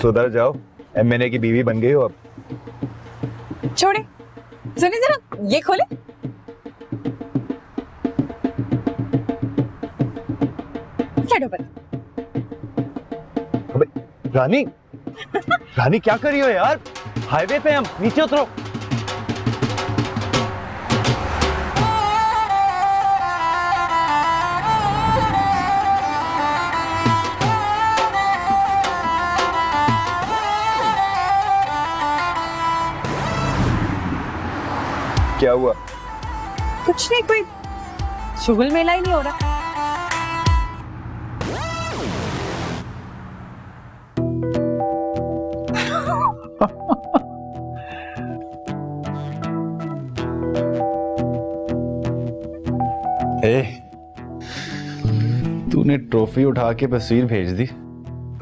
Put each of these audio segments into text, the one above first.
सुधर जाओ, एमएनए की बीवी बन गई हो अब। छोड़े, सुनिए जरा, ये खोले। क्या पर? अबे रानी, रानी क्या कर रही हो यार? हाईवे पे हम, नीचे उतरो। क्या हुआ? कुछ नहीं, कोई शुगल मेला ही नहीं हो रहा। तूने ट्रॉफी उठा के तस्वीर भेज दी।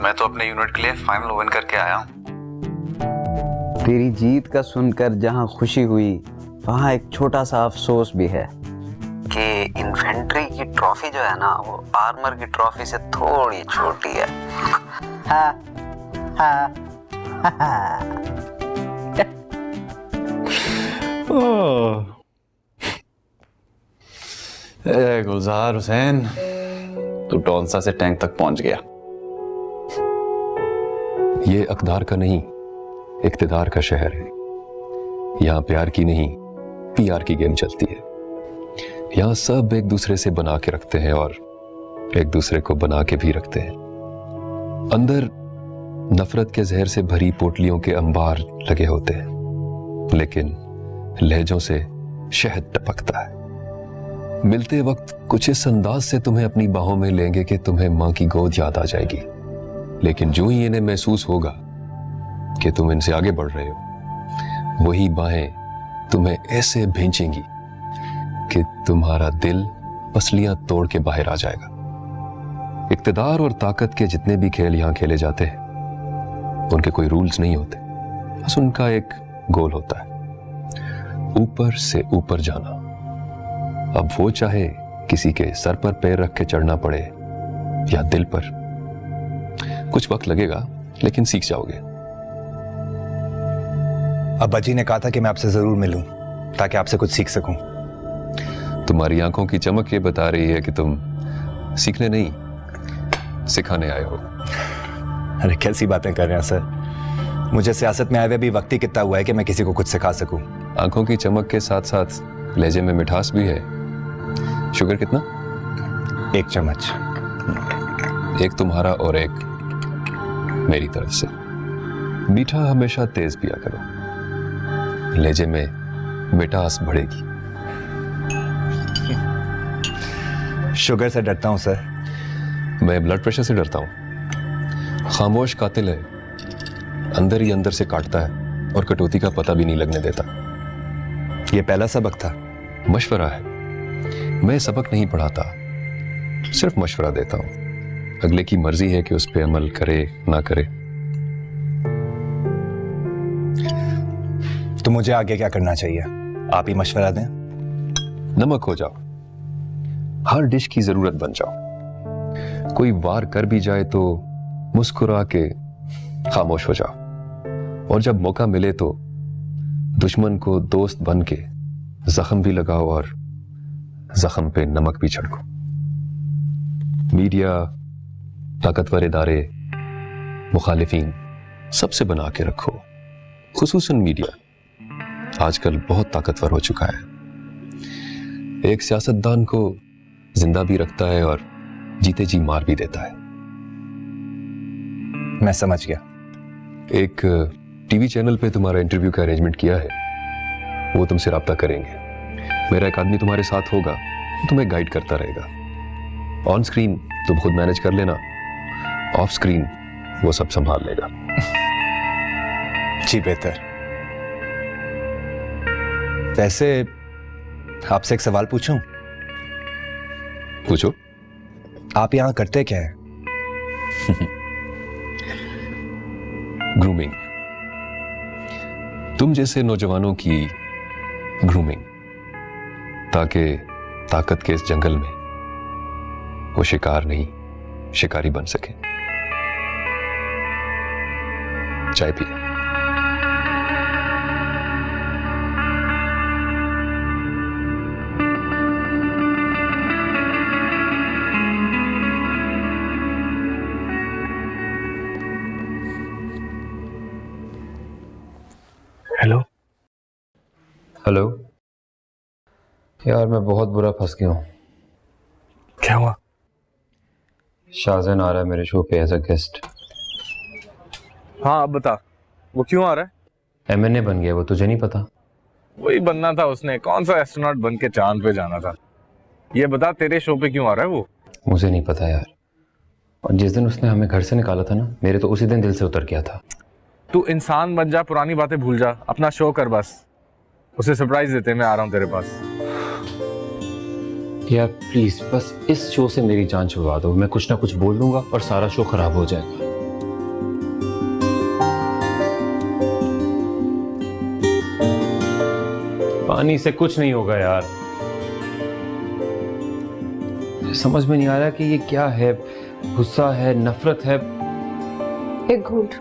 मैं तो अपने यूनिट के लिए फाइनल ओवन करके आया हूँ। तेरी जीत का सुनकर जहां खुशी हुई वहां एक छोटा सा अफसोस भी है कि इन्फेंट्री की ट्रॉफी जो है ना वो आर्मर की ट्रॉफी से थोड़ी छोटी है। हाँ, हाँ, हाँ। गुलजार हुसैन, तू टॉन्सा से टैंक तक पहुंच गया। ये अकदार का नहीं, इक्तिदार का शहर है। यहाँ प्यार की नहीं, पीआर की गेम चलती है। यहाँ सब एक दूसरे से बना के रखते हैं और एक दूसरे को बना के भी रखते हैं। अंदर नफरत के जहर से भरी पोटलियों के अंबार लगे होते हैं, लेकिन लहजों से शहद टपकता है। मिलते वक्त कुछ इस अंदाज से तुम्हें अपनी बाहों में लेंगे कि तुम्हें मां की गोद याद आ जाएगी, लेकिन जो ही इन्हें महसूस होगा कि तुम इनसे आगे बढ़ रहे हो, वही बाहें तुम्हें ऐसे भींचेंगी कि तुम्हारा दिल पसलियां तोड़ के बाहर आ जाएगा। इक्तिदार और ताकत के जितने भी खेल यहां खेले जाते हैं, उनके कोई रूल्स नहीं होते, बस उनका एक गोल होता है, ऊपर से ऊपर जाना। अब वो चाहे किसी के सर पर पैर रख के चढ़ना पड़े या दिल पर, कुछ वक्त लगेगा लेकिन सीख जाओगे। अब्बा जी ने कहा था कि मैं आपसे जरूर मिलूं ताकि आपसे कुछ सीख सकूं। तुम्हारी आंखों की चमक ये बता रही है कि तुम सीखने नहीं, सिखाने आए हो। अरे कैसी बातें कर रहे हैं सर, मुझे सियासत में आए हुए भी वक्त ही कितना हुआ है कि मैं किसी को कुछ सिखा सकूं। आंखों की चमक के साथ साथ लहजे में मिठास भी है। शुगर कितना? 1 चम्मच। एक तुम्हारा और एक मेरी तरफ से। मीठा हमेशा तेज पिया करो, लहजे में मिठास बढ़ेगी। शुगर से डरता हूं सर। मैं ब्लड प्रेशर से डरता हूं। खामोश कातिल है, अंदर ही अंदर से काटता है और कटौती का पता भी नहीं लगने देता। यह पहला सबक था। मशवरा है, मैं सबक नहीं पढ़ाता, सिर्फ मशवरा देता हूं। अगले की मर्जी है कि उस पे अमल करे ना करे। तो मुझे आगे क्या करना चाहिए, आप ही मशवरा दें। नमक हो जाओ, हर डिश की जरूरत बन जाओ। कोई वार कर भी जाए तो मुस्कुरा के खामोश हो जाओ, और जब मौका मिले तो दुश्मन को दोस्त बन के जख्म भी लगाओ और जख्म पे नमक भी छिड़को। मीडिया, ताकतवर इदारे, मुखालिफिन, सबसे बना के रखो। खुसूसन मीडिया आजकल बहुत ताकतवर हो चुका है। एक सियासतदान को जिंदा भी रखता है और जीते जी मार भी देता है। मैं समझ गया। एक टीवी चैनल पे तुम्हारा इंटरव्यू का अरेंजमेंट किया है, वो तुमसे राब्ता करेंगे। मेरा एक आदमी तुम्हारे साथ होगा, तुम्हें गाइड करता रहेगा। ऑन स्क्रीन तुम खुद मैनेज कर लेना, ऑफ स्क्रीन वो सब संभाल लेगा। जी बेहतर। वैसे आपसे एक सवाल पूछूं? पूछो। आप यहां करते क्या है? ग्रूमिंग, तुम जैसे नौजवानों की ग्रूमिंग, ताकि ताकत के इस जंगल में वो शिकार नहीं शिकारी बन सके। चाय पिए। हेलो। हेलो यार, मैं बहुत बुरा फंस गया हूँ। क्या हुआ? शाहजहान आ रहा है मेरे शो पे एज अ गेस्ट। हाँ अब बता, वो क्यों आ रहा है? एमएनए बन गया वो, तुझे नहीं पता? वही बनना था उसने, कौन सा एस्ट्रोनॉट बन के चांद पे जाना था। ये बता तेरे शो पे क्यों आ रहा है वो? मुझे नहीं पता यार, और जिस दिन उसने हमें घर से निकाला था ना, मेरे तो उसी दिन दिल से उतर गया था। तू इंसान बन जा, पुरानी बातें भूल जा, अपना शो कर बस। उसे सरप्राइज देते मैं आ रहा हूँ तेरे पास। यार प्लीज बस इस शो से मेरी जान छुड़वा दो, मैं कुछ ना कुछ बोल दूंगा और सारा शो खराब हो जाएगा। पानी से कुछ नहीं होगा यार। समझ में नहीं आ रहा कि ये क्या है, गुस्सा है, नफरत है। एक घूंट।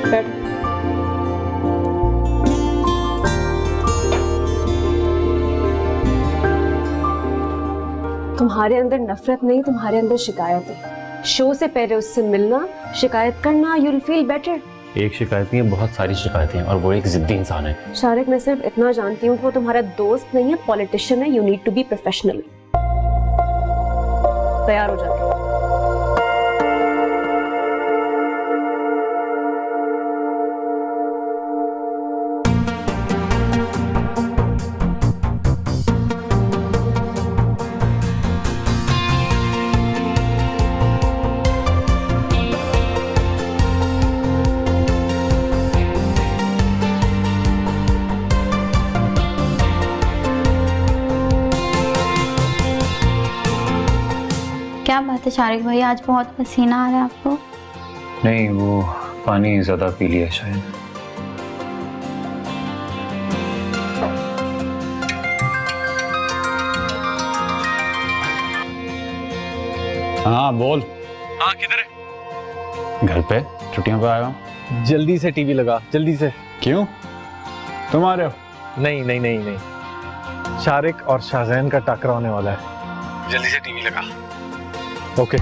बैठ। तुम्हारे अंदर नफरत नहीं, तुम्हारे अंदर शिकायत है। शो से पहले उससे मिलना, शिकायत करना, you'll feel better। एक शिकायत नहीं है, बहुत सारी शिकायतें हैं, और वो एक जिद्दी इंसान है। शारिक, मैं सिर्फ इतना जानती हूँ कि वो तुम्हारा दोस्त नहीं है, पॉलिटिशियन है। You need to be professional. तैयार हो जाके। क्या बात है शारिक भाई, आज बहुत पसीना आ रहा है आपको? नहीं, वो पानी ज्यादा पी लिया शायद। हाँ बोल। हाँ किधर है? घर पे, छुट्टियों पे आया हूँ। जल्दी से टीवी लगा, जल्दी से। क्यों, तुम आ रहे हो? नहीं नहीं नहीं नहीं, शारिक और शाहजहान का टकराव होने वाला है। जल्दी से टीवी लगा। ओके।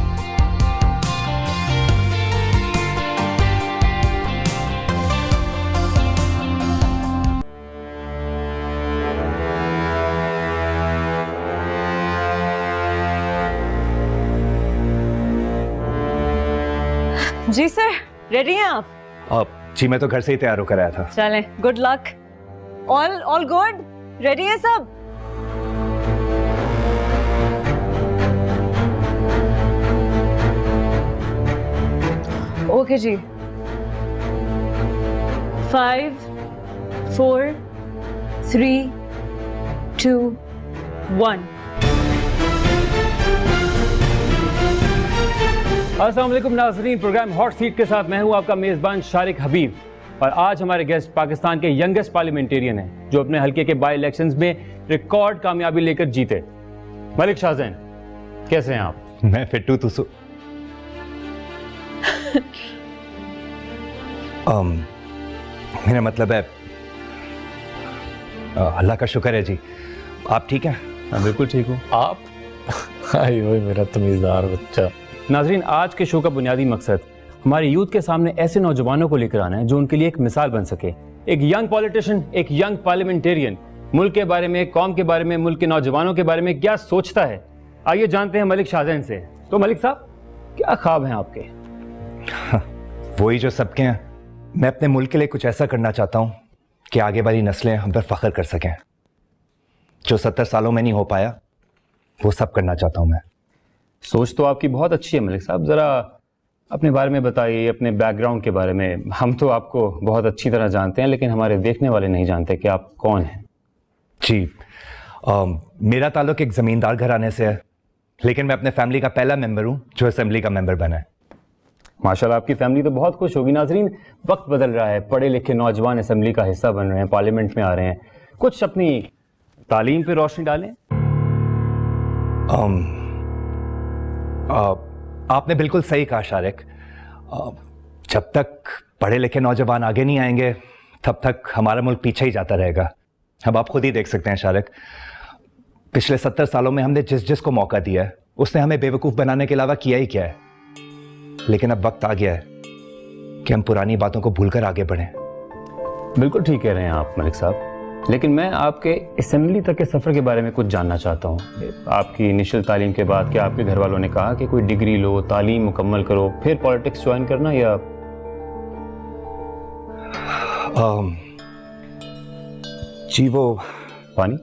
जी सर, रेडी हैं आप? जी मैं तो घर से ही तैयार होकर आया था। चलें, good luck. All good? Ready है सब? ओके जी। 5 4 3 2 1। अस्सलाम वालेकुम नाज़रीन, प्रोग्राम हॉट सीट के साथ मैं हूं आपका मेज़बान शारिक हबीब। और आज हमारे गेस्ट पाकिस्तान के यंगेस्ट पार्लियामेंटेरियन हैं जो अपने हल्के के बाई इलेक्शंस में रिकॉर्ड कामयाबी लेकर जीते। मलिक शाहजहान, कैसे हैं आप? मैं फिट हूँ, तू मेरा मतलब है अल्लाह का शुक्र है जी। आप ठीक हैं? मैं बिल्कुल ठीक हूँ। आप? आई वही मेरा तमीज़दार बच्चा। नाजरीन, आज के शो का बुनियादी मकसद हमारे यूथ के सामने ऐसे नौजवानों को लेकर आना है जो उनके लिए एक मिसाल बन सके। एक यंग पॉलिटिशियन, एक यंग पार्लियामेंटेरियन मुल्क के बारे में, कौम के बारे में, मुल्क के नौजवानों के बारे में क्या सोचता है। आइए जानते हैं मलिक शाहजहान से। तो मलिक साहब, क्या ख्वाब हैं आपके? वही जो सबके हैं। मैं अपने मुल्क के लिए कुछ ऐसा करना चाहता हूँ कि आगे वाली नस्लें हम पर फख्र कर सकें। जो 70 सालों में नहीं हो पाया, वो सब करना चाहता हूँ मैं। सोच तो आपकी बहुत अच्छी है मलिक साहब, ज़रा अपने बारे में बताइए, अपने बैकग्राउंड के बारे में। हम तो आपको बहुत अच्छी तरह जानते हैं, लेकिन हमारे देखने वाले नहीं जानते कि आप कौन हैं। जी, मेरा ताल्लुक एक ज़मींदार घराने से है, लेकिन मैं अपने फैमिली का पहला मेंबर हूँ जो असेंबली का मेंबर बना है। माशाल्लाह, आपकी फैमिली तो बहुत खुश होगी। नाजरीन, वक्त बदल रहा है, पढ़े लिखे नौजवान असेंबली का हिस्सा बन रहे हैं, पार्लियामेंट में आ रहे हैं। कुछ अपनी तालीम पे रोशनी डालें। आपने बिल्कुल सही कहा शारिक। जब तक पढ़े लिखे नौजवान आगे नहीं आएंगे तब तक हमारा मुल्क पीछे ही जाता रहेगा। अब आप खुद ही देख सकते हैं शारिक, पिछले 70 सालों में हमने जिस जिस को मौका दिया है उसने हमें बेवकूफ़ बनाने के अलावा किया ही क्या है। लेकिन अब वक्त आ गया है कि हम पुरानी बातों को भूलकर आगे बढ़ें। बिल्कुल ठीक कह रहे हैं आप मलिक साहब, लेकिन मैं आपके असेंबली तक के सफ़र के बारे में कुछ जानना चाहता हूँ। आपकी इनिशियल तालीम के बाद क्या आपके घर वालों ने कहा कि कोई डिग्री लो, तालीम मुकम्मल करो, फिर पॉलिटिक्स ज्वाइन करना, या जी वो पानी?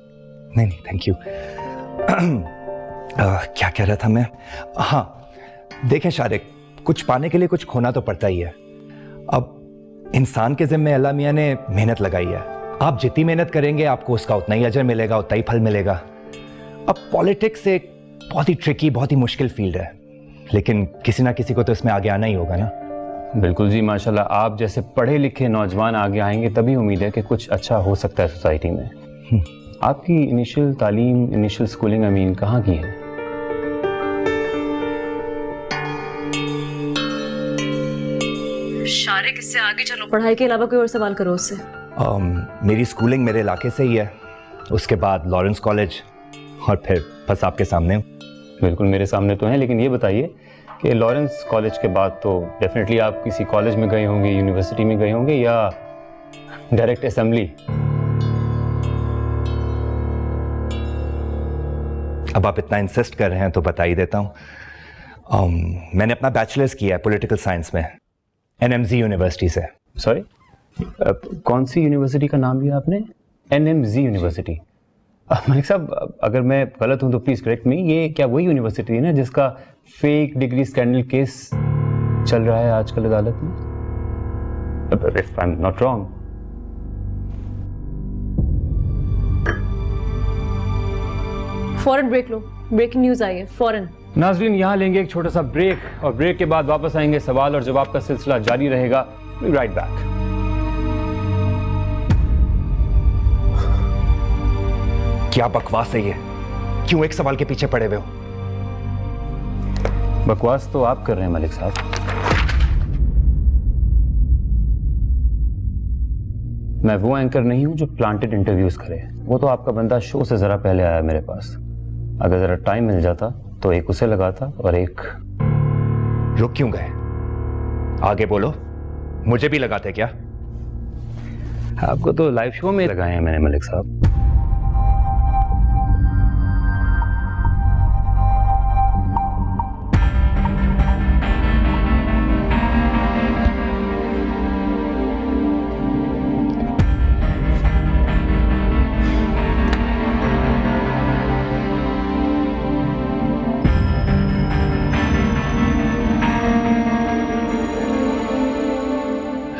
नहीं थैंक यू। क्या कह रहा था मैं? हाँ देखें शारिक, कुछ पाने के लिए कुछ खोना तो पड़ता ही है। अब इंसान के ज़िम्मे अल्लाह मियाँ ने मेहनत लगाई है, आप जितनी मेहनत करेंगे आपको उसका उतना ही अजर मिलेगा, उतना ही फल मिलेगा। अब पॉलिटिक्स एक बहुत ही ट्रिकी, बहुत ही मुश्किल फील्ड है, लेकिन किसी ना किसी को तो इसमें आगे आना ही होगा ना। बिल्कुल जी, माशाल्लाह आप जैसे पढ़े लिखे नौजवान आगे आएंगे तभी उम्मीद है कि कुछ अच्छा हो सकता है सोसाइटी में। आपकी इनिशियल तालीम, इनिशियल स्कूलिंग अमीन कहाँ की है? शारिक, इससे आगे चलो, पढ़ाई के अलावा कोई और सवाल करो उससे। मेरी स्कूलिंग मेरे इलाके से ही है, उसके बाद लॉरेंस कॉलेज, और फिर बस आपके सामने। बिल्कुल मेरे सामने तो है, लेकिन ये बताइए कि लॉरेंस कॉलेज के बाद तो डेफिनेटली आप किसी कॉलेज में गए होंगे, यूनिवर्सिटी में गए होंगे, या डायरेक्ट असेंबली? अब आप इतना इंसिस्ट कर रहे हैं तो बता ही देता हूँ। मैंने अपना बैचलर्स किया है पॉलिटिकल साइंस में NMZ यूनिवर्सिटी से। सॉरी, कौन सी यूनिवर्सिटी का नाम लिया आपने? NMZ university. मलिक साहब, अगर मैं गलत हूं तो प्लीज करेक्ट मी, ये क्या वही यूनिवर्सिटी है ना जिसका फेक डिग्री स्कैंडल केस चल रहा है आजकल अदालत में? If I am not wrong. फौरन ब्रेक लो, ब्रेकिंग न्यूज आई है, फौरन। नाजरीन, यहाँ लेंगे एक छोटा सा ब्रेक, और ब्रेक के बाद वापस आएंगे, सवाल और जवाब का सिलसिला जारी रहेगा। Right back. क्या बकवास है ये? क्यों एक सवाल के पीछे पड़े हुए हो? बकवास तो आप कर रहे हैं मलिक साहब। मैं वो एंकर नहीं हूं जो प्लांटेड इंटरव्यूज करे, वो तो आपका बंदा शो से जरा पहले आया मेरे पास। अगर जरा टाइम मिल जाता तो एक उसे लगाता और एक। रुक क्यों गए? आगे बोलो, मुझे भी लगाते क्या? आपको तो लाइव शो में लगाए हैं मैंने मलिक साहब।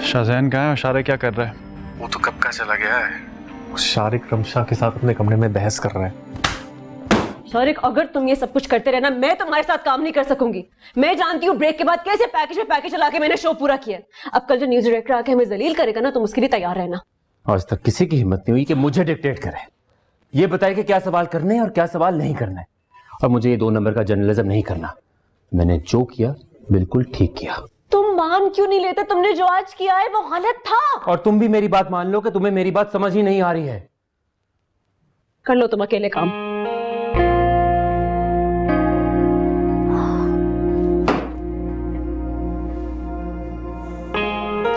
शाहजैन कहाँ है और शारिक क्या कर रहा है? वो तो कब का चला गया है। उस शारिक रमशा के साथ अपने कमरे में बहस कर रहा है। शारिक, अगर तुम ये सब कुछ करते रहना, मैं तुम्हारे साथ काम नहीं कर सकूंगी। मैं जानती हूँ ब्रेक के बाद कैसे पैकेज में पैकेज चला के मैंने शो पूरा किया। अब कल जो न्यूज डायरेक्टर आके हमें जलील करेगा ना, तुम उसके लिए तैयार रहना। आज तक किसी की हिम्मत नहीं हुई कि मुझे डिक्टेट करे, ये बताए कि क्या सवाल करने हैं और क्या सवाल नहीं करना है। और मुझे ये 2 नंबर का जर्नलिज्म नहीं करना। मैंने जो किया बिल्कुल ठीक किया। तुम मान क्यों नहीं लेते? तुमने जो आज किया है वो गलत था। और तुम भी मेरी बात मान लो कि तुम्हें मेरी बात समझ ही नहीं आ रही है। कर लो तुम अकेले काम।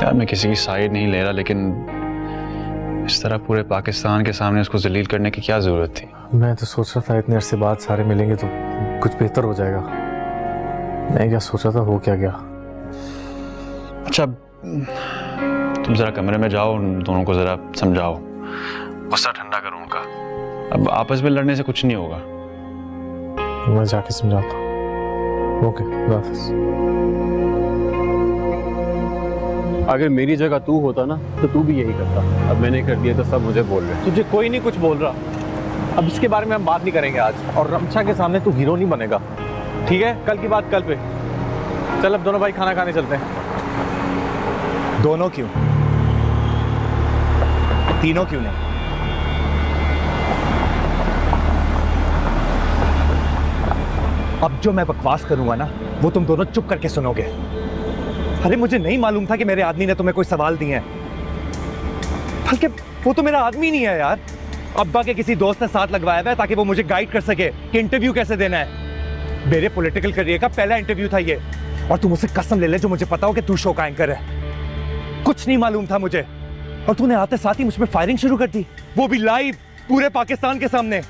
यार मैं किसी की साइड नहीं ले रहा, लेकिन इस तरह पूरे पाकिस्तान के सामने उसको जलील करने की क्या जरूरत थी? मैं तो सोच रहा था इतने अरसे बाद सारे मिलेंगे तो कुछ बेहतर हो जाएगा। मैं क्या सोच रहा था, हो क्या गया। अच्छा, तुम जरा कमरे में जाओ, उन दोनों को जरा समझाओ, गुस्सा ठंडा करो उनका। अब आपस में लड़ने से कुछ नहीं होगा। मैं जाके समझाता हूँ। ओके, खुदा हाफिज़। अगर मेरी जगह तू होता ना तो तू भी यही करता। अब मैंने कर दिया तो सब मुझे बोल रहे हैं। तुझे कोई नहीं कुछ बोल रहा। अब इसके बारे में हम बात नहीं करेंगे आज, और रमशा के सामने तू हीरो नहीं बनेगा, ठीक है? कल की बात कल पे। चल अब दोनों भाई खाना खाने चलते हैं। दोनों क्यों? तीनों क्यों नहीं? अब जो मैं बकवास करूंगा ना वो तुम दोनों चुप करके सुनोगे। अरे मुझे नहीं मालूम था कि मेरे आदमी ने तुम्हें कोई सवाल दिए हैं, बल्कि वो तो मेरा आदमी नहीं है यार। अब्बा के किसी दोस्त ने साथ लगवाया हुआ है ताकि वो मुझे गाइड कर सके कि इंटरव्यू कैसे देना है। मेरे पॉलिटिकल करियर का पहला इंटरव्यू था ये, और तुम मुझसे कसम ले ले जो मुझे पता हो कि तू शो का एंकर है। कुछ नहीं मालूम था मुझे, और तूने आते साथ ही मुझ पर फायरिंग शुरू कर दी, वो भी लाइव पूरे पाकिस्तान के सामने।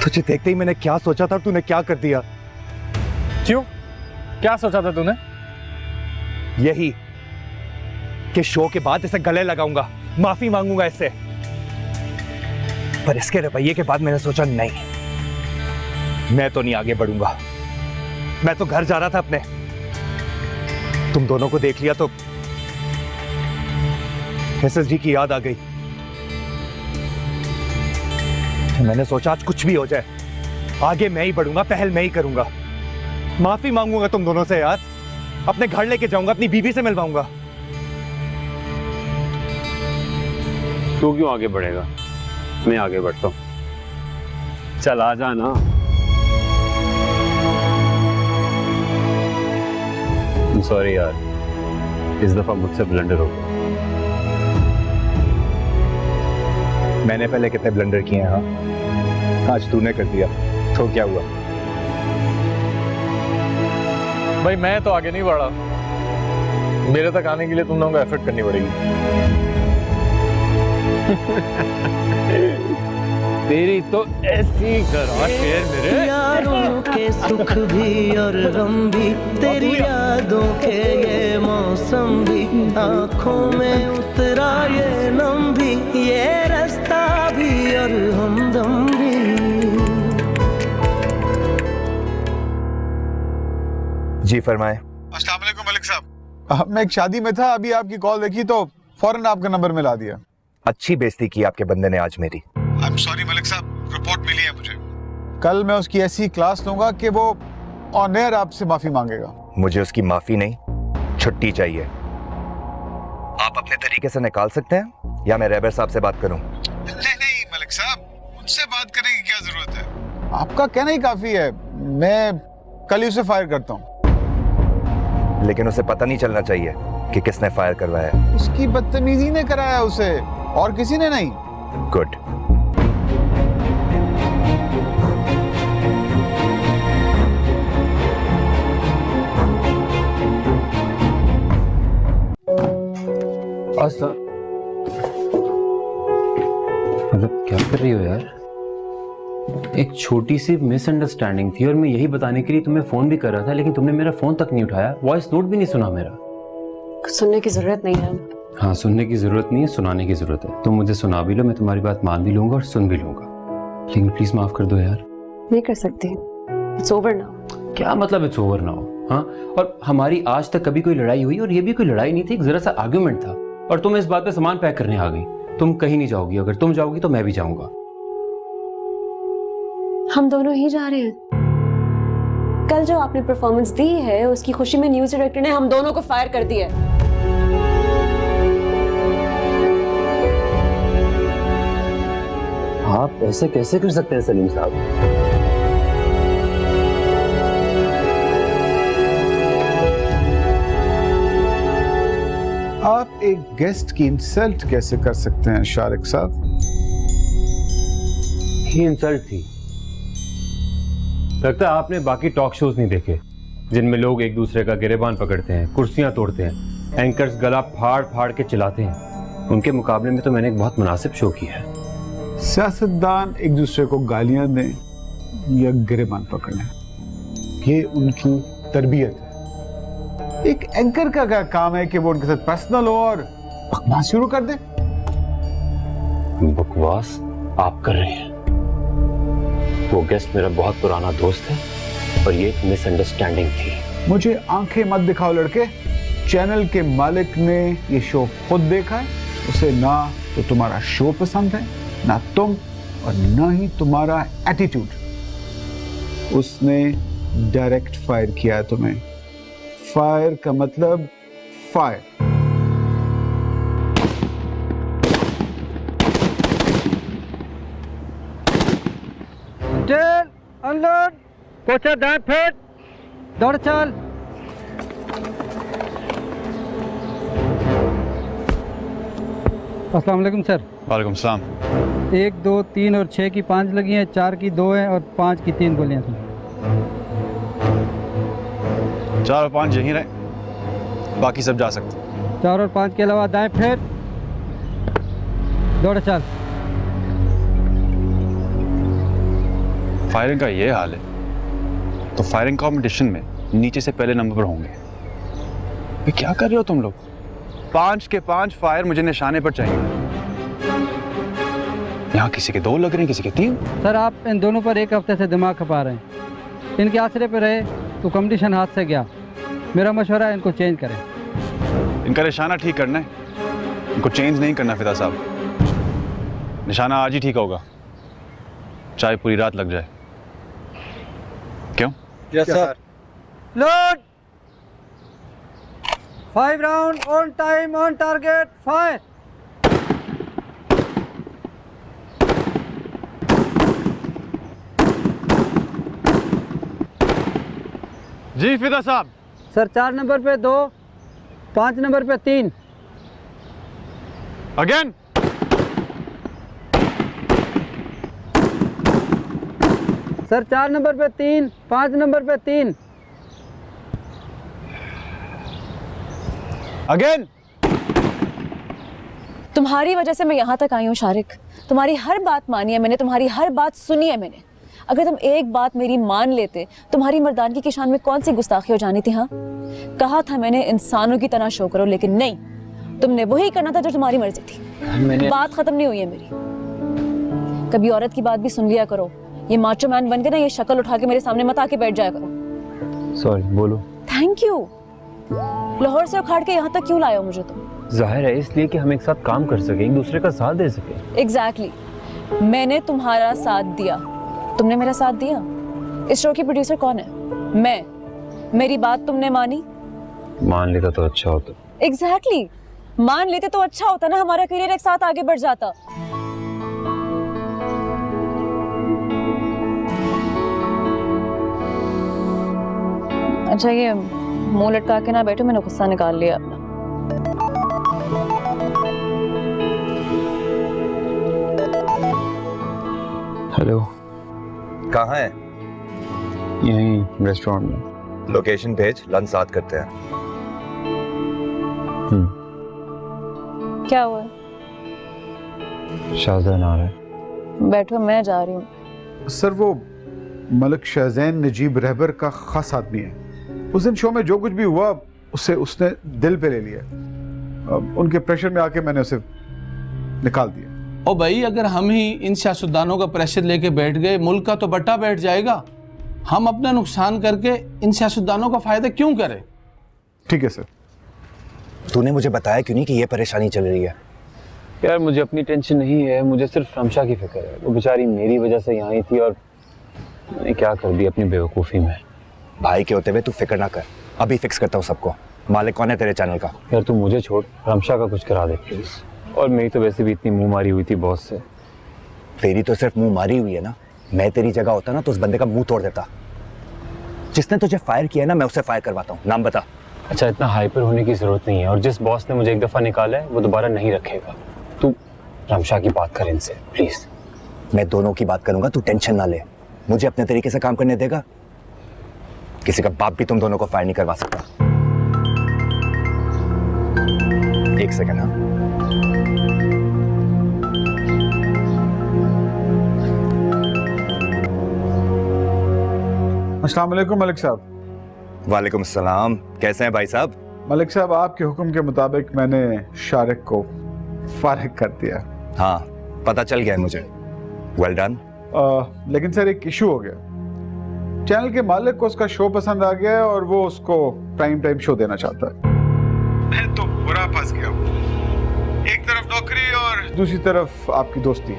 तुझे देखते ही मैंने क्या सोचा था और तूने क्या कर दिया। क्यों, क्या सोचा था तूने? यही कि शो के बाद इसे गले लगाऊंगा, माफी मांगूंगा इससे। पर इसके रवैये के बाद मैंने सोचा नहीं, मैं तो नहीं आगे बढ़ूंगा। मैं तो घर जा रहा था अपने, तुम दोनों को देख लिया तो एसएसजी की याद आ गई। मैंने सोचा आज कुछ भी हो जाए, आगे मैं ही बढ़ूंगा, पहल मैं ही करूंगा। माफी मांगूंगा तुम दोनों से यार, अपने घर लेके जाऊंगा, अपनी बीवी से मिलवाऊंगा। तू क्यों आगे बढ़ेगा, मैं आगे बढ़ता हूं। चल आ जा ना। सॉरी यार, इस दफा मुझसे ब्लंडर हो गया। मैंने पहले कितने ब्लंडर किए हैं, हाँ? आज तूने कर दिया तो क्या हुआ? भाई मैं तो आगे नहीं बढ़ा, मेरे तक आने के लिए तुम लोगों को एफर्ट करनी पड़ेगी। तेरी तो ऐसी शेर मेरे यारों के सुख भी और गम भी, तेरी यादों के ये मौसम भी, आंखों में उतरा ये नम भी, ये रास्ता भी और हमदम भी। जी फरमाए। अस्सलाम वालेकुम मलिक साहब, मैं एक शादी में था, अभी आपकी कॉल देखी तो फौरन आपका नंबर मिला दिया। अच्छी बेइज्जती की आपके बंदे ने आज मेरी। आई एम सॉरी मलिक साहब, रिपोर्ट मिली है मुझे। कल मैं उसकी ऐसी क्लास लूंगा कि वो ऑन एयर आपसे माफी मांगेगा। मुझे उसकी माफी नहीं, छुट्टी चाहिए। आप अपने तरीके से निकाल सकते हैं या मैं रैबर साहब से बात करूं? नहीं मलिक साहब, मुझसे बात करने की क्या जरूरत है, आपका कहना ही काफी है। मैं कल ही उसे फायर करता हूँ। लेकिन उसे पता नहीं चलना चाहिए कि किसने फायर करवाया है। उसकी बदतमीजी ने कराया उसे, और किसी ने नहीं। गुड। मतलब क्या कर रही हो यार? एक छोटी सी मिसअंडरस्टैंडिंग थी और मैं यही बताने के लिए तुम्हें फोन भी कर रहा था, लेकिन तुमने मेरा फोन तक नहीं उठाया, वॉइस नोट भी नहीं सुना मेरा। सुनने की जरूरत नहीं है। हाँ, सुनने की जरूरत नहीं है, सुनाने की जरूरत है। तुम मुझे सुना भी लो, मैं तुम्हारी बात मान भी लूंगा और सुन भी लूंगा, लेकिन प्लीज माफ कर दो यार। नहीं कर सकती, इट्स ओवर नाउ। क्या मतलब इट्स ओवर नाउ? हाँ, और हमारी आज तक कभी कोई लड़ाई हुई, और ये भी कोई लड़ाई नहीं थी, एक जरा सा आर्ग्यूमेंट था, और तुम इस बात पे सामान पैक करने आ गई। तुम कहीं नहीं जाओगी, अगर तुम जाओगी तो मैं भी जाऊंगा। हम दोनों ही जा रहे हैं। कल जो आपने परफॉर्मेंस दी है उसकी खुशी में न्यूज डायरेक्टर ने हम दोनों को फायर कर दिया है। आप ऐसे कैसे कर सकते हैं सलीम साहब? आप एक गेस्ट की इंसल्ट कैसे कर सकते हैं शारिक साहब? ये इंसल्ट थी। लगता है आपने बाकी टॉक शोज नहीं देखे जिनमें लोग एक दूसरे का गिरेबान पकड़ते हैं, कुर्सियां तोड़ते हैं, एंकर्स गला फाड़ फाड़ के चिल्लाते हैं। उनके मुकाबले में तो मैंने एक बहुत मुनासिब शो किया है। सियासतदान एक दूसरे को गालियां दें या गिरेबान पकड़ें, ये उनकी तरबियत है। एक एंकर का क्या काम है कि वो उनके साथ पर्सनल हो और बकवास शुरू कर दे? बकवास आप कर रहे हैं। वो गेस्ट मेरा बहुत पुराना दोस्त है और ये एक मिसअंडरस्टैंडिंग थी। मुझे आंखें मत दिखाओ लड़के, चैनल के मालिक ने ये शो खुद देखा है। उसे ना तो तुम्हारा शो पसंद है, ना तुम, और ना ही तुम्हारा एटीट्यूड। उसने डायरेक्ट फायर किया है तुम्हें। फायर का मतलब फायर। अनलोड, पोचा दांत फेंक, दौड़ चल। अस्सलाम वालेकुम सर। वालेकुम सलाम। 1, 2, 3 और 6 की 5 लगी हैं, 4 की 2 हैं और 5 की 3 गोलियां सर। 4 और 5 यहीं रहे, बाकी सब जा सकते। 4 और 5 के अलावा दाएं फिर, दौड़ चल। फायरिंग का ये हाल है तो फायरिंग कंपटीशन में नीचे से पहले नंबर पर होंगे। ये क्या कर रहे हो तुम लोग? 5 के 5 फायर मुझे निशाने पर चाहिए। यहाँ किसी के 2 लग रहे हैं, किसी के 3। सर आप इन दोनों पर एक हफ्ते से दिमाग खपा रहे हैं। इनके आसरे पे रहे तो कंपटीशन हाथ से गया। मेरा मशवरा है इनको चेंज करें। इनका निशाना ठीक करना है, इनको चेंज नहीं करना फिदा साहब। निशाना आज ही ठीक होगा, चाहे पूरी रात लग जाए। क्यों? Yes sir. Load 5 round on time on target fire. जी फिदा साहब। सर 4 नंबर पे 2, 5 नंबर पे 3। अगेन। सर 4 नंबर पे 3, 5 नंबर पे 3। अगेन। तुम्हारी वजह से मैं यहाँ तक आई हूँ शारिक। तुम्हारी हर बात मानी है मैंने, तुम्हारी हर बात सुनी है मैंने। अगर तुम एक बात मेरी मान लेते, तुम्हारी मर्दानगी की शान में कौन सी गुस्ताखी हो जानी थी? हाँ, कहा था मैंने इंसानों की तरह शो करो, लेकिन नहीं, तुमने वही करना था जो तुम्हारी मर्जी थी। बात खत्म नहीं हुई है मेरी। कभी औरत की बात भी सुन लिया करो। ये माचो मैन बन के ना ये शक्ल उठा के मेरे सामने मत आके बैठ जाया करो। सॉरी, बोलो। Thank you. लाहौर से उखाड़ के यहाँ तक क्यों लाए हो मुझे तुम? जाहिर है इसलिए कि हम एक साथ काम कर सकें, एक दूसरे का साथ दे सकें। एग्जैक्टली। मैंने तुम्हारा साथ दिया, तुमने मेरा साथ दिया। इस शो की प्रोड्यूसर कौन है? मैं। मेरी बात तुमने मानी? मान लेता तो अच्छा होता। एग्जैक्टली। मान लेते तो अच्छा होता ना, हमारा करियर एक साथ आगे बढ़ जाता। अच्छा ये मुंह लटका के ना बैठो, मैंने गुस्सा निकाल लिया अपना। हेलो। कहाँ है? यहीं रेस्टोरेंट में। लोकेशन भेज, लंच साथ करते हैं। क्या हुआ? शाहजहान आ रहा है। बैठो, मैं जा रही हूँ। सर वो मलिक शहजैन नजीब रहबर का खास आदमी है। उस दिन शो में जो कुछ भी हुआ उससे उसने दिल पे ले लिया। उनके प्रेशर में आके मैंने उसे निकाल दिया। ओ भाई, अगर हम ही इन सियासतदानों का प्रेशर लेके बैठ गए, मुल्क का तो बट्टा बैठ जाएगा। हम अपना नुकसान करके इन सियासतदानों का फायदा क्यों करें? ठीक है सर। तूने मुझे बताया क्यों नहीं कि ये परेशानी चल रही है? यार मुझे अपनी टेंशन नहीं है, मुझे सिर्फ रमशा की फिक्र है। वो बेचारी मेरी वजह से यहाँ आई थी और मैंने क्या कर दी अपनी बेवकूफ़ी में। भाई के होते हुए तू फिक्र ना कर, अभी फिक्स करता हूँ सबको। मालिक कौन है तेरे चैनल का? यार तू मुझे छोड़, रमशा का कुछ करा दे प्लीज। और मेरी तो वैसे भी इतनी मुंह मारी हुई थी बॉस से। तेरी तो सिर्फ मुंह मारी हुई है ना। मैं तेरी जगह होता ना तो उस बंदे का मुंह तोड़ देता। जिसने तुझे फायर किया ना, मैं उसे फायर करवाता हूँ। नाम बता। अच्छा, इतना हाइपर होने की जरूरत नहीं है, और जिस बॉस ने मुझे एक दफा निकाला है वो दोबारा नहीं रखेगा। तू रमशा की बात कर इनसे प्लीज। मैं दोनों की बात करूंगा, तू टेंशन ना ले। मुझे अपने तरीके से काम करने देगा। किसी का बाप भी तुम दोनों को फायर नहीं करवा सकता। एक सेकंड। हाँ, अस्सलाम वालेकुम मलिक साहब। वालेकुम सलाम। कैसे हैं भाई साहब? मलिक साहब, आपके हुक्म के मुताबिक मैंने शारिक को फारिग कर दिया। हाँ, पता चल गया है मुझे। Well done. लेकिन सर एक इशू हो गया। चैनल के मालिक को उसका शो पसंद आ गया है और वो उसको प्राइम टाइम शो देना चाहता है। मैं तो बुरा फंस गया हूँ। एक तरफ नौकरी और दूसरी तरफ आपकी दोस्ती।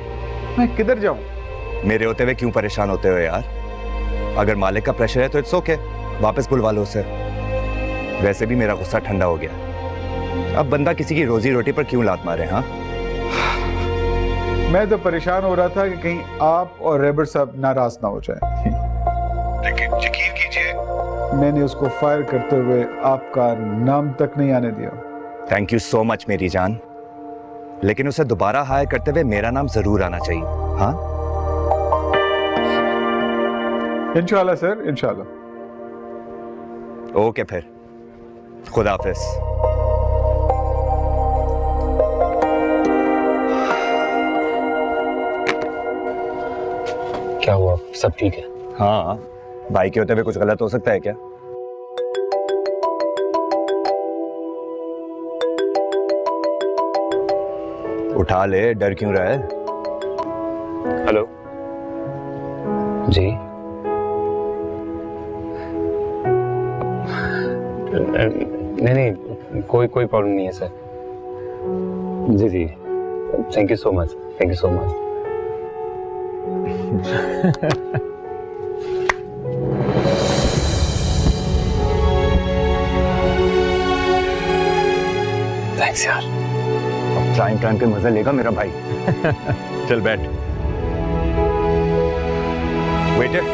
मैं किधर जाऊँ? मेरे होते हुए क्यों परेशान होते हो यार? अगर मालिक का प्रेशर है तो इट्स ओके, वापस बुलवा लो उसे। वैसे भी मेरा गुस्सा ठंडा हो गया। अब बंदा किसी की रोजी रोटी पर क्यों लात मारे? हाँ, मैं तो परेशान हो रहा था कि कहीं आप और रेबर साहब नाराज ना हो जाएं। लेकिन यकीन कीजिए, मैंने उसको फायर करते हुए आपका नाम तक नहीं आने दिया। थैंक यू सो मच मेरी जान, लेकिन उसे दोबारा हायर करते हुए मेरा नाम जरूर आना चाहिए। हाँ, इंशाल्लाह सर, इंशाल्लाह। ओके फिर, खुदा हाफिज। क्या हुआ, सब ठीक है? हाँ, भाई के होते हुए कुछ गलत हो सकता है क्या? उठा ले, डर क्यों रहा है? हेलो जी, नहीं कोई प्रॉब्लम नहीं है सर। जी, thank you so much, thank you so much. Thanks यार। अब टाइम के मजा लेगा मेरा भाई। चल बैठ। वेटर,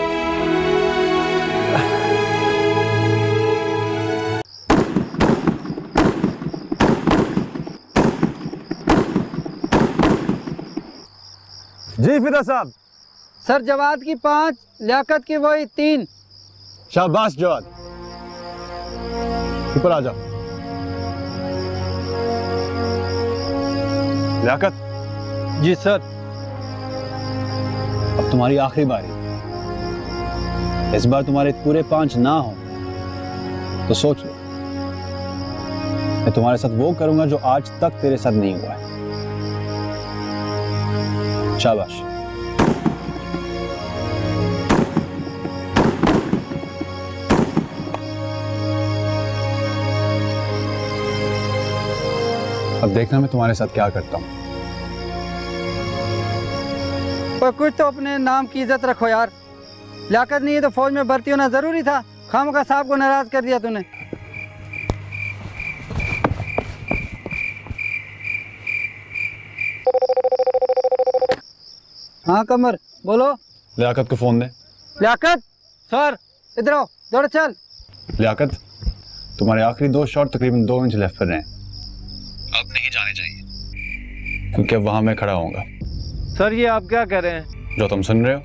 जी फिदा साहब। सर जवाद की 5, लियाकत की वही 3। शाबाश जवाद, ऊपर आ जाओ। लियाकत। जी सर। अब तुम्हारी आखिरी बारी। इस बार तुम्हारे पूरे 5 ना हो तो सोच लो, मैं तुम्हारे साथ वो करूंगा जो आज तक तेरे साथ नहीं हुआ है। शाबाश। अब देखना मैं तुम्हारे साथ क्या करता हूं। पर कुछ तो अपने नाम की इज्जत रखो यार। लियाकत नहीं है तो फौज में भर्ती होना जरूरी था। खामखा साहब को नाराज कर दिया तूने। हाँ कमर, बोलो। लियाकत को फोन दे। लियाकत सर, इधर आओ, दौड़ चल। लियाकत, तुम्हारे आखिरी 2 शॉट तकरीबन 2 इंच लेफ्ट पर रहे। अब नहीं जाने चाहिए, क्योंकि अब वहां मैं खड़ा होऊंगा। सर ये आप क्या कह रहे हैं? जो तुम सुन रहे हो,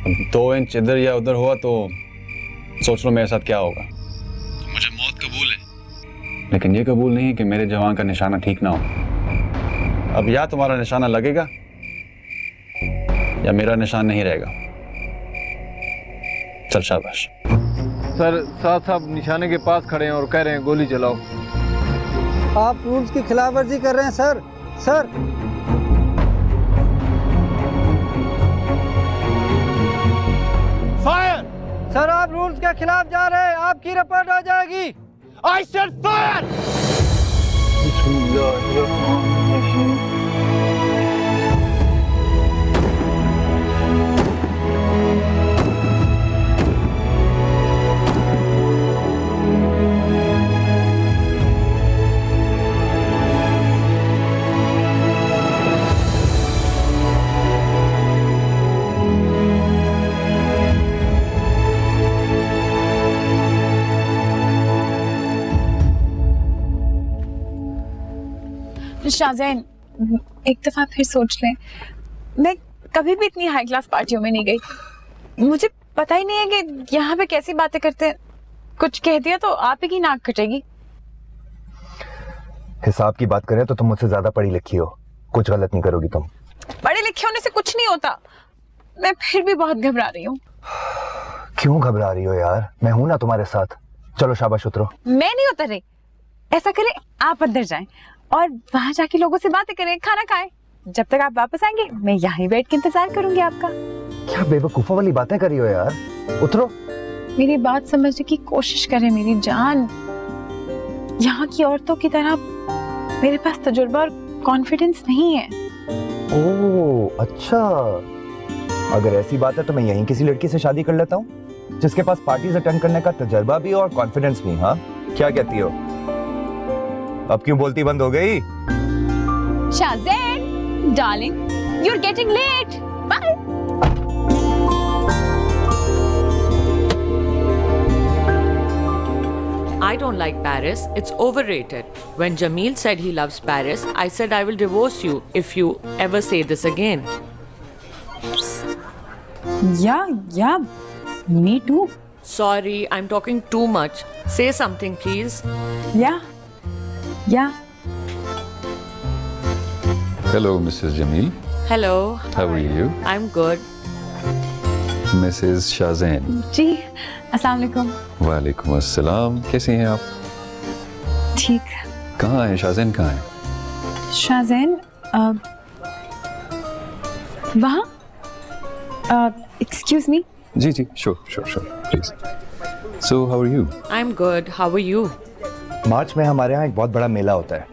अब 2 इंच इधर या उधर हुआ तो सोच लो मेरे साथ क्या होगा। तो मुझे मौत कबूल है, लेकिन ये कबूल नहीं है कि मेरे जवान का निशाना ठीक ना हो। अब या तुम्हारा निशाना लगेगा या मेरा निशान नहीं रहेगा। चल शाबाश। सर साहब निशाने के पास खड़े हैं और कह रहे हैं गोली चलाओ। आप रूल्स की खिलाफ वर्जी कर रहे हैं सर। Sir fire! सर आप रूल्स के खिलाफ जा रहे हैं, आपकी रिपोर्ट हो जाएगी। I said fire! शाहजैन, एक दफा फिर सोच लें, मैं कभी भी इतनी हाई क्लास पार्टियों में नहीं गई। मुझे पता ही नहीं है कि यहाँ पे कैसी बातें करते हैं। कुछ कह दिया तो आप ही की नाक कटेगी। हिसाब की बात करें तो तुम मुझसे ज्यादा पढ़ी लिखी हो, कुछ गलत नहीं करोगी तुम। पढ़े लिखे होने से कुछ नहीं होता। मैं फिर भी बहुत घबरा रही हूँ। क्यों घबरा रही हो यार, मैं हूं ना तुम्हारे साथ। चलो शाबाश उतरो। मैं नहीं उतर रही। ऐसा करें, आप अंदर जाएं और वहां जाके लोगों से बातें करें, खाना खाएं। जब तक आप वापस आएंगे मैं यहाँ बैठ के इंतजार करूंगी आपका। क्या बेवकूफों वाली बातें कर रही हो यार, उतरो। मेरी बात समझने की कोशिश करें मेरी जान। यहाँ की औरतों की तरह मेरे पास तजुर्बा और कॉन्फिडेंस नहीं है। ओह अच्छा, अगर ऐसी बात है तो मैं यहीं किसी लड़की से शादी कर लेता हूँ जिसके पास पार्टीज अटेंड करने का तजुर्बा भी और कॉन्फिडेंस भी। हाँ क्या कहती हो? अब क्यों बोलती बंद हो गई? Shahzain darling, you're getting late. Bye. I don't like Paris. It's overrated. When Jamil said he loves Paris, I said I will divorce you if you ever say this again. Yeah, me too. Sorry, I'm talking too much. Say something, please. Yeah. Hello, Mrs. Jamil. Hello. How are you? I'm good. Mrs. Shahzain. जी, अस्सलाम वालेकुम। वालेकुम अस्सलाम। कैसी हैं आप? ठीक। कहाँ हैं शाहजैन? कहाँ हैं? शाहजैन वहाँ? Excuse me. जी जी, sure, please. So, how are you? I'm good. How are you? मार्च में हमारे यहाँ एक बहुत बड़ा मेला होता है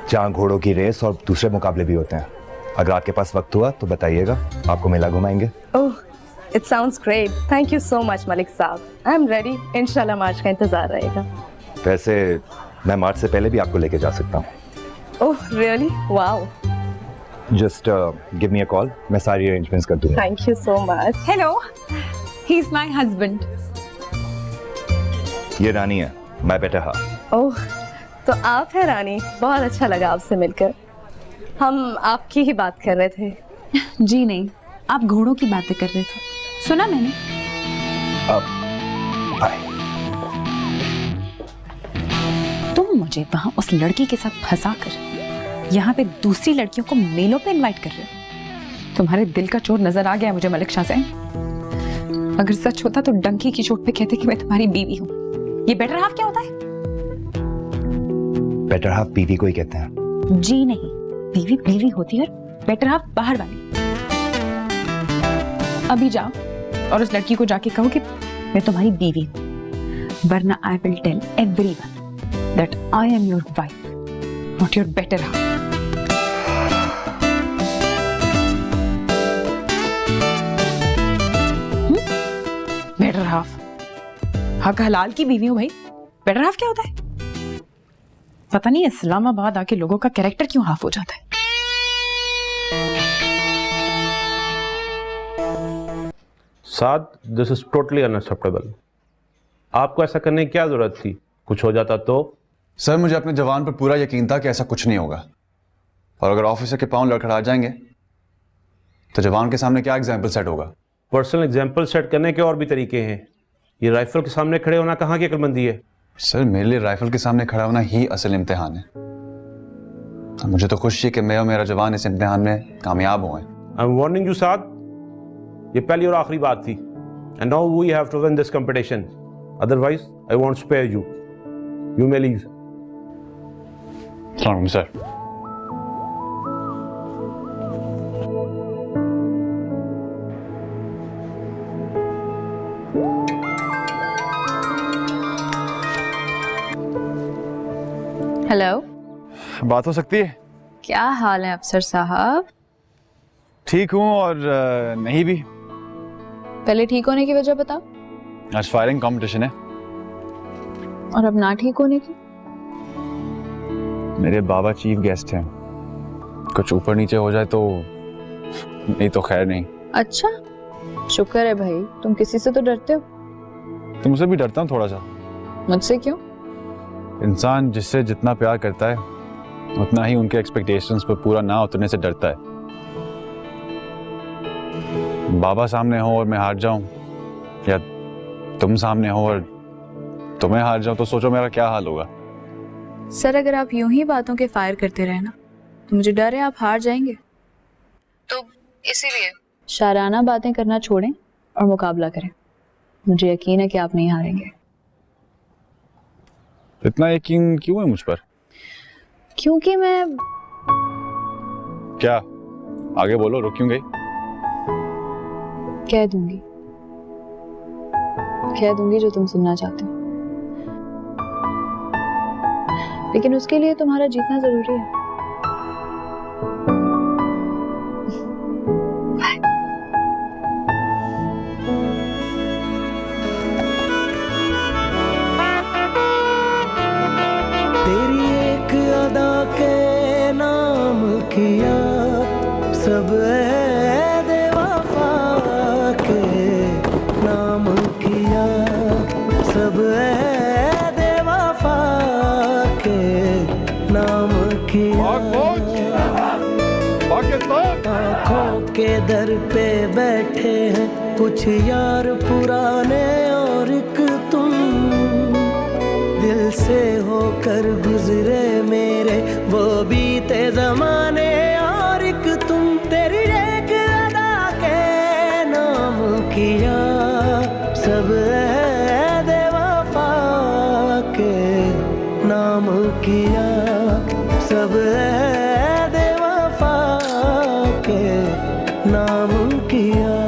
जहाँ घोड़ों की रेस और दूसरे मुकाबले भी होते हैं। अगर आपके पास वक्त हुआ तो बताइएगा, आपको मेला घुमाएंगे। Oh, it sounds great. Thank you so much Malik साहब। I am ready. इंशाल्लाह मार्च का इंतजार रहेगा। वैसे मैं मार्च से पहले भी आपको लेके जा सकता हूँ। Oh really? Wow. Just give me a call, मैं सारी अरेंजमेंट्स कर दूंगा। Thank you so much. Hello, he is my husband. ये रानी है, माय बेटर हाफ। ओह, तो आप है रानी। बहुत अच्छा लगा आपसे मिलकर। हम आपकी ही बात कर रहे थे। जी नहीं, आप घोड़ों की बातें कर रहे थे, सुना मैंने। तुम मुझे वहां उस लड़की के साथ फंसा कर यहाँ पे दूसरी लड़कियों को मेलों पे इनवाइट कर रहे हो। तुम्हारे दिल का चोर नजर आ गया मुझे मलिक शाहजैन। अगर सच होता तो डंकी की चोट पे कहते कि मैं तुम्हारी बीवी हूँ। ये बेटर हाफ क्या होता है? बेटर हाफ बीवी को ही कहते हैं। जी नहीं, बीवी बीवी होती है और बेटर हाफ बाहर वाली। अभी जाओ और उस लड़की को जाके कहो कि मैं तुम्हारी बीवी हूँ, वरना I will tell everyone that I am your wife, not your better half. Better half? हक हलाल की बीवी हूँ भाई। बेटर हाफ क्या होता है? पता नहीं इस्लामाबाद आके लोगों का कैरेक्टर क्यों हाफ हो जाता है। साद, दिस इज टोटली अनएक्सेप्टेबल। आपको ऐसा करने की क्या जरूरत थी? कुछ हो जाता तो? सर, मुझे अपने जवान पर पूरा यकीन था कि ऐसा कुछ नहीं होगा, और अगर ऑफिसर के पांव लड़खड़ा जाएंगे तो जवान के सामने क्या एग्जाम्पल सेट होगा? पर्सनल एग्जाम्पल सेट करने के और भी तरीके हैं। ये राइफल के सामने खड़े होना कहाँ की अक्लमंदी है? सर, मेरे लिए राइफल के सामने खड़ा होना ही असल इम्तिहान है। मुझे तो खुशी है कि मैं और मेरा जवान इस इम्तिहान में कामयाब हुए। I am warning you Saad, ये पहली और आखिरी बात थी। And now we have to win this competition, otherwise I won't spare you. You may leave. Sir, hello, बात हो सकती है? क्या हाल है अफसर साहब? ठीक हूँ और नहीं भी। पहले ठीक होने की वजह बताओ। आज फायरिंग कंपटीशन है। और अब ना ठीक होने की? मेरे बाबा चीफ गेस्ट हैं, कुछ ऊपर नीचे हो जाए तो नहीं तो खैर नहीं। अच्छा, शुक्र है भाई, तुम किसी से तो डरते हो। तुमसे भी डरता हूँ थोड़ा सा। मुझसे क्यों? इंसान जिससे जितना प्यार करता है उतना ही उनके एक्सपेक्टेशंस पर पूरा ना उतरने से डरता है। बाबा सामने हो और मैं हार जाऊं, या तुम सामने हो और तुम्हें हार जाऊं, तो सोचो मेरा क्या हाल होगा। सर, अगर आप यूं ही बातों के फायर करते रहे ना तो मुझे डर है आप हार जाएंगे। तो इसीलिए शाराना बातें करना छोड़ें और मुकाबला करें। मुझे यकीन है कि आप नहीं हारेंगे। इतना यकीन क्यों है मुझ पर? क्योंकि मैं... क्या? आगे बोलो, रुक क्यों गई? कह दूंगी जो तुम सुनना चाहते हो, लेकिन उसके लिए तुम्हारा जीतना जरूरी है। तेरी एक अदा के नाम किया सब वफा के नाम किया सब वफा किया, आंखों के दर पे बैठे हैं कुछ यार पुराने और एक तुम, दिल से होकर गुजरे मेरे वो बीते जमाने और एक तुम, तेरी एक अदा के नाम किया सब ऐहद वफा के नाम किया, सब ऐहद वफा के नाम किया।